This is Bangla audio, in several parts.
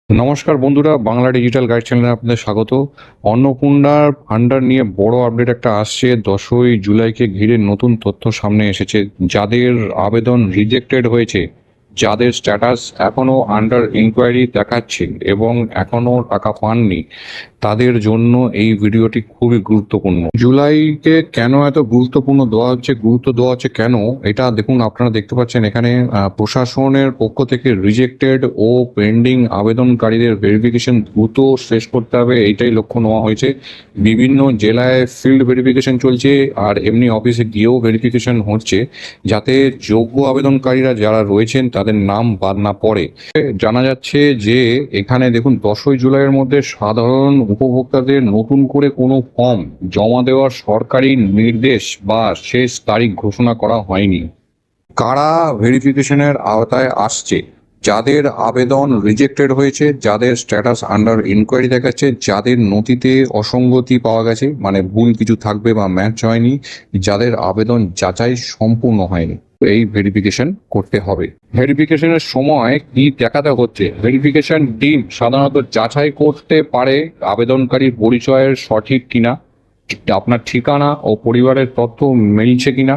নমস্কার বন্ধুরা, বাংলা ডিজিটাল গাইড চ্যানেলে আপনাদের স্বাগত। অন্নপূর্ণার ভান্ডার নিয়ে বড় আপডেট একটা আসছে। 10ই জুলাইকে ঘিরে নতুন তথ্য সামনে এসেছে। যাদের আবেদন রিজেক্টেড হয়েছে, যাদের স্ট্যাটাস এখনো আন্ডার ইনকোয়ারি দেখাচ্ছে এবং এখনো টাকা পাননি, তাদের জন্য এই ভিডিওটি খুবই গুরুত্বপূর্ণ। জুলাইকে কেন এত গুরুত্ব দেওয়া হচ্ছে কেন, এটা দেখুন। আপনারা দেখতে পাচ্ছেন এখানে প্রশাসনের পক্ষ থেকে রিজেক্টেড ও পেন্ডিং আবেদনকারীদের ভেরিফিকেশন দ্রুত শেষ করতে হবে, এইটাই লক্ষ্য নেওয়া হয়েছে। বিভিন্ন জেলায় ফিল্ড ভেরিফিকেশন চলছে আর এমনি অফিসে গিয়েও ভেরিফিকেশন হচ্ছে, যাতে যোগ্য আবেদনকারীরা যারা রয়েছেন তাদের নাম বাদ না পড়ে। জানা যাচ্ছে যে এখানে দেখুন, 10ই জুলাইয়ের মধ্যে সাধারণ উপভোক্তাদের নতুন করে কোনো ফর্ম জমা দেওয়ার সরকারি নির্দেশ বা শেষ তারিখ ঘোষণা করা হয়নি। কারা ভেরিফিকেশনের আওতায় আসছে? যাদের আবেদন রিজেক্টেড হয়েছে, যাদের স্ট্যাটাস আন্ডার ইনকোয়ারি দেখাচ্ছে, যাদের নথিতে অসঙ্গতি পাওয়া গেছে, মানে ভুল কিছু থাকবে বা ম্যাচ হয়নি, যাদের আবেদন যাচাই সম্পূর্ণ হয়নি, এই ভেরিফিকেশন করতে হবে। ভেরিফিকেশনের সময় কি দেখাতে হচ্ছে? ভেরিফিকেশন টিম সাধারণত যাচাই করতে পারে আবেদনকারীর পরিচয়ের সঠিক কিনা, আপনার ঠিকানা ও পরিবারের তথ্য মিলছে কিনা,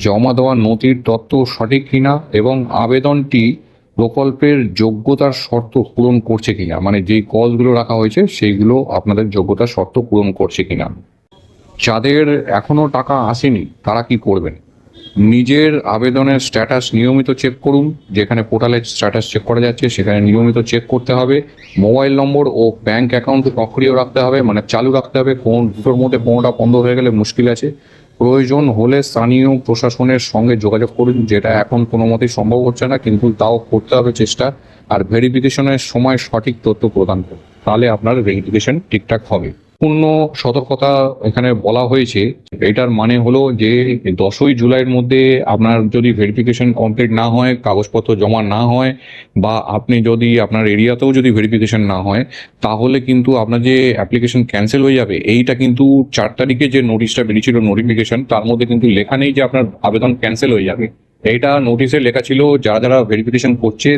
জমা দেওয়া নথির তথ্য সঠিক কিনা এবং আবেদনটি প্রকল্পের যোগ্যতার শর্ত পূরণ করছে কিনা, মানে যেই কলগুলো রাখা হয়েছে সেইগুলো আপনাদের যোগ্যতার শর্ত পূরণ করছে কিনা। যাদের এখনো টাকা আসেনি তারা কি করবেন? নিজের আবেদনের স্ট্যাটাস নিয়মিত চেক করুন। যেখানে পোর্টালে স্ট্যাটাস চেক করা যাচ্ছে সেখানে নিয়মিত চেক করতে হবে। মোবাইল নম্বর ও ব্যাংক অ্যাকাউন্ট সক্রিয় রাখতে হবে, মানে চালু রাখতে হবে। কোন দুটোর মধ্যে কোনোটা বন্ধ হয়ে গেলে মুশকিল আছে। প্রয়োজন হলে স্থানীয় প্রশাসনের সঙ্গে যোগাযোগ করুন, যেটা এখন কোনো মতেই সম্ভব হচ্ছে না, কিন্তু তাও করতে হবে চেষ্টা। আর ভেরিফিকেশনের সময় সঠিক তথ্য প্রদান করুন, তাহলে আপনার ভেরিফিকেশন ঠিকঠাক হবে। পূর্ণ সতর্কতা এখানে বলা হয়েছে। এটার মানে হলো যে 10ই জুলাইয়ের মধ্যে আপনার যদি ভেরিফিকেশন কমপ্লিট না হয়, কাগজপত্র জমা না হয়, বা আপনি যদি আপনার এরিয়াতেও যদি ভেরিফিকেশন না হয়, তাহলে কিন্তু আপনার যে অ্যাপ্লিকেশন ক্যান্সেল হয়ে যাবে। এইটা কিন্তু 4 তারিখে যে নোটিশটা বেরিয়েছিল নোটিফিকেশন, তার মধ্যে কিন্তু লেখা নেই যে আপনার আবেদন ক্যান্সেল হয়ে যাবে। এইটা নোটিশে লেখা ছিল, যারা যারা ভেরিফিকেশন করছে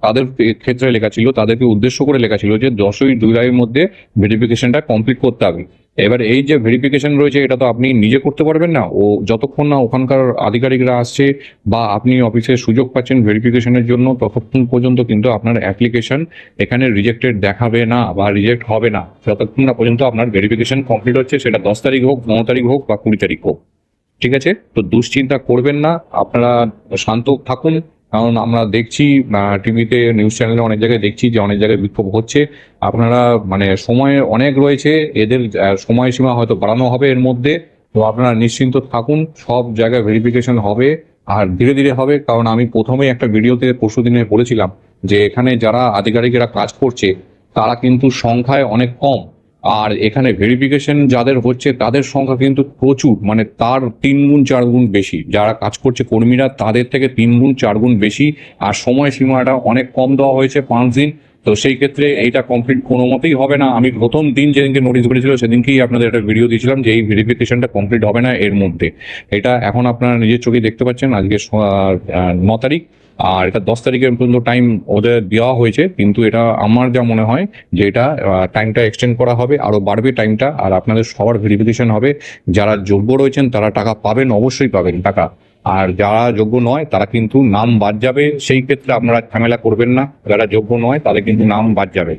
তাদের ক্ষেত্রে লেখা ছিল, তাদেরকে উদ্দেশ্য করে লেখা ছিল যে 10ই জুলাইয়ের মধ্যে ভেরিফিকেশনটা কমপ্লিট করতে হবে। এবার এই যে ভেরিফিকেশন রয়েছে, এটা তো আপনি নিজে করতে পারবেন না, ও যতক্ষণ না ওখানকার আধিকারিকরা আসছে বা আপনি অফিসে সুযোগ পাচ্ছেন ভেরিফিকেশনের জন্য, ততক্ষণ পর্যন্ত কিন্তু আপনার অ্যাপ্লিকেশন এখানে রিজেক্টেড দেখাবে না বা রিজেক্ট হবে না, যতক্ষণ না পর্যন্ত আপনার ভেরিফিকেশন কমপ্লিট হচ্ছে, সেটা 10 তারিখ হোক, 9 তারিখ হোক বা 20 তারিখ হোক। ঠিক আছে? তো দুশ্চিন্তা করবেন না, আপনারা শান্ত থাকুন। কারণ আমরা দেখছি টিভিতে, নিউজ চ্যানেলে অনেক জায়গায় দেখছি যে অনেক জায়গায় বিক্ষোভ হচ্ছে। আপনারা মানে সময় অনেক রয়েছে, এদের সময়সীমা হয়তো বাড়ানো হবে এর মধ্যে। তো আপনারা নিশ্চিন্ত থাকুন, সব জায়গায় ভেরিফিকেশন হবে আর ধীরে ধীরে হবে। কারণ আমি প্রথমেই একটা ভিডিওতে পরশুদিনে বলেছিলাম যে এখানে যারা আধিকারিকেরা কাজ করছে তারা কিন্তু সংখ্যায় অনেক কম, আর এখানে ভেরিফিকেশন যাদের হচ্ছে তাদের সংখ্যা কিন্তু প্রচুর, মানে তার 3 গুণ 4 গুণ বেশি। যারা কাজ করছে কর্মীরা, তাদের থেকে 3 গুণ 4 গুণ বেশি। আর সময়সীমাটা অনেক কম দেওয়া হয়েছে, 5 দিন। তো সেই ক্ষেত্রে এইটা কমপ্লিট কোনো মতেই হবে না। আমি প্রথম দিন যেদিনকে নোটিশ বেরিয়েছিল সেদিনকেই আপনাদের একটা ভিডিও দিয়েছিলাম যে এই ভেরিফিকেশনটা কমপ্লিট হবে না এর মধ্যে। এটা এখন আপনারা নিজের চোখে দেখতে পাচ্ছেন, আজকে 9 তারিখ, আর এটা 10 তারিখের পর্যন্ত টাইম ওদের দেওয়া হয়েছে। কিন্তু এটা আমার যা মনে হয় যে এটা টাইমটা এক্সটেন্ড করা হবে, আরো বাড়বে টাইমটা, আর আপনাদের সবার ভেরিফিকেশন হবে। যারা যোগ্য রয়েছেন তারা টাকা পাবেন, অবশ্যই পাবেন টাকা। আর যারা যোগ্য নয় তারা কিন্তু নাম বাদ যাবে। সেই ক্ষেত্রে আপনারা ঝামেলা করবেন না, যারা যোগ্য নয় তাদের কিন্তু নাম বাদ যাবে।